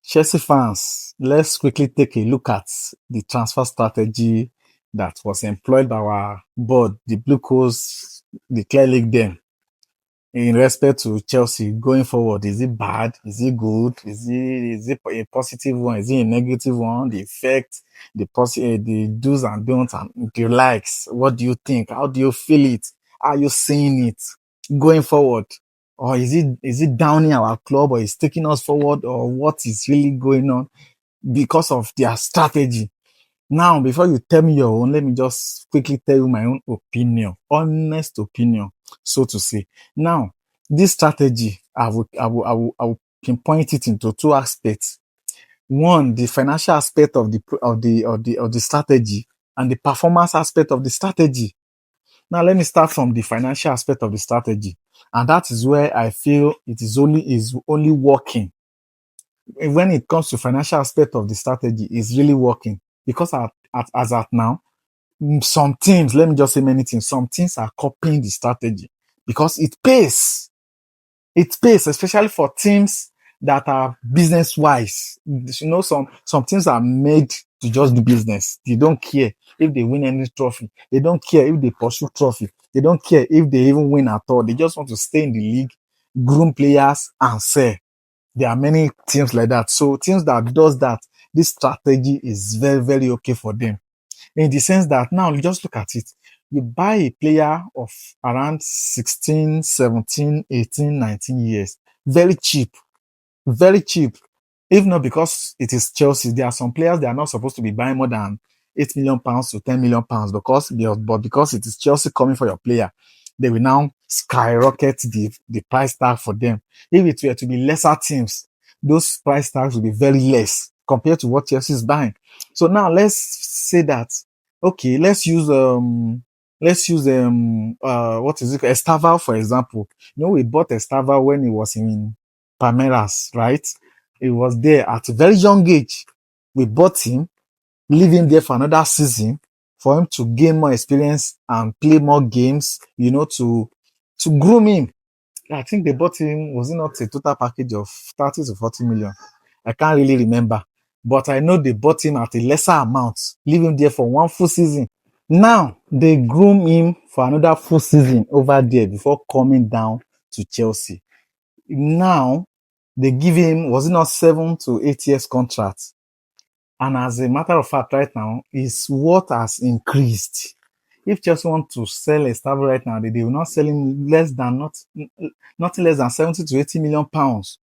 Chelsea fans, let's quickly take a look at the transfer strategy that was employed by our board, the Blue Coats, the Clear League then, in respect to Chelsea going forward. Is it bad? Is it good? Is it a positive one? Is it a negative one? The effect, the do's and don'ts and the likes. What do you think? How do you feel it? Are you seeing it going forward? Or is it downing our club or is taking us forward or what is really going on because of their strategy? Now, before you tell me your own, let me just quickly tell you my own opinion, honest opinion, so to say. Now, this strategy, I will pinpoint it into two aspects. One, the financial aspect of the strategy, and the performance aspect of the strategy. Now, let me start from the financial aspect of the strategy, and that is where I feel it is only working. When it comes to financial aspect of the strategy, is really working because as at now, some teams, let me just say many teams, some teams are copying the strategy because it pays. It pays, especially for teams that are business wise. Some teams are made to just do business. They don't care if they win any trophy. They don't care if they pursue trophy. They don't care if they even win at all. They just want to stay in the league, groom players, and sell. There are many teams like that. So teams that does that, this strategy is very, very okay for them. In the sense that now you just look at it. You buy a player of around 16, 17, 18, 19 years. Very cheap. Very cheap. If not because it is Chelsea, there are some players they are not supposed to be buying more than £8 million to £10 million because it is Chelsea coming for your player. They will now skyrocket the price tag for them. If it were to be lesser teams, those price tags will be very less compared to what Chelsea is buying. So now let's say that okay, let's use what is it, Estaval for example. We bought Estaval when he was in Palmeiras, right? He was there at a very young age. We bought him, leave him there for another season for him to gain more experience and play more games, to groom him. I think they bought him, was it not a total package of 30 to 40 million? I can't really remember. But I know they bought him at a lesser amount, leave him there for one full season. Now, they groom him for another full season over there before coming down to Chelsea. Now, they give him, was it not 7 to 8 years contract? And as a matter of fact, right now, his worth has increased. If Chelsea want to sell Estable right now, they will not sell him nothing less than 70 to 80 million pounds.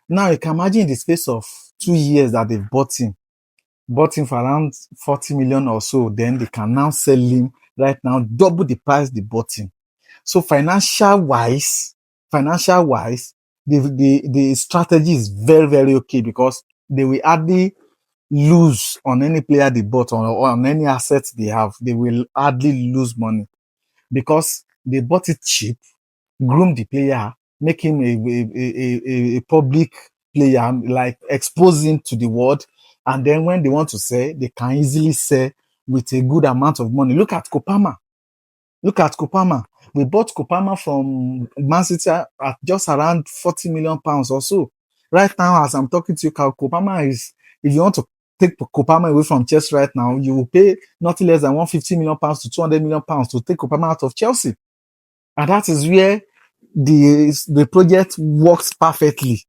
Now you can imagine in the space of 2 years that they've bought him for around 40 million or so, then they can now sell him right now, double the price they bought him. So financial wise, the strategy is very, very okay because they will hardly lose on any player they bought or on any assets they have. They will hardly lose money because they bought it cheap, groom the player, make him a public player, like expose him to the world. And then when they want to sell, they can easily sell with a good amount of money. Look at Kopama. Look at Kopama. We bought Kopama from Man City at just around 40 million pounds or so. Right now, as I'm talking to you, Kopama is, if you want to take Kopama away from Chelsea right now, you will pay nothing less than 150 million pounds to 200 million pounds to take Kopama out of Chelsea. And that is where the project works perfectly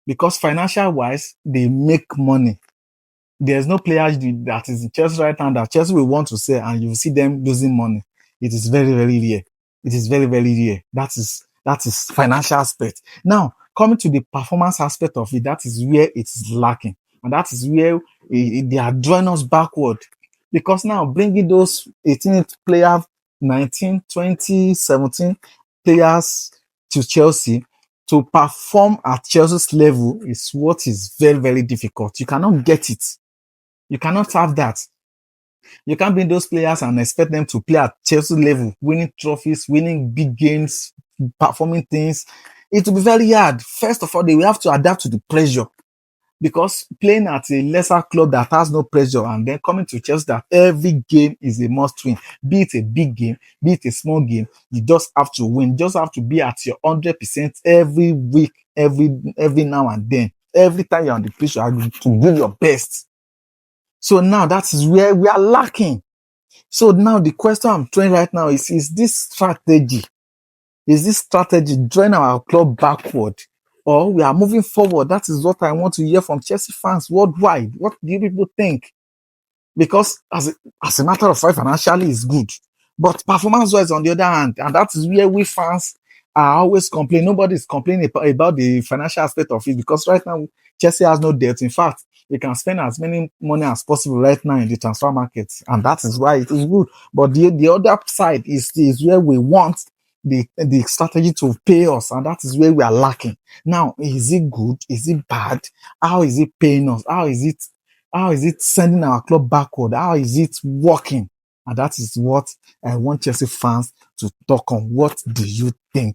because financial wise, they make money. There's no player that is in Chelsea right now that Chelsea will want to sell and you will see them losing money. It is very, very rare. It is very, very rare. That is financial aspect. Now, coming to the performance aspect of it, that is where it is lacking. And that is where they are drawing us backward. Because now bringing those 18 players, 19, 20, 17 players to Chelsea to perform at Chelsea's level is what is very, very difficult. You cannot get it. You cannot have that. You can't bring those players and expect them to play at Chelsea level, winning trophies, winning big games, performing things. It will be very hard. First of all, they will have to adapt to the pressure because playing at a lesser club that has no pressure and then coming to Chelsea that every game is a must win, be it a big game, be it a small game, you just have to win. You just have to be at your 100% every week, every now and then, every time you're on the pitch, you are going to give your best. So now that is where we are lacking. So now the question I'm throwing right now is this strategy drawing our club backward, or we are moving forward? That is what I want to hear from Chelsea fans worldwide. What do you people think? Because as a matter of fact, financially is good, but performance-wise, on the other hand, and that is where we fans are always complaining. Nobody is complaining about the financial aspect of it, because right now Chelsea has no debt. In fact, they can spend as many money as possible right now in the transfer market, and that is why it is good. But the other side is where we want the strategy to pay us, and that is where we are lacking. Now, is it good? Is it bad? How is it paying us? How is it sending our club backward? How is it working? And that is what I want Chelsea fans to talk on. What do you think?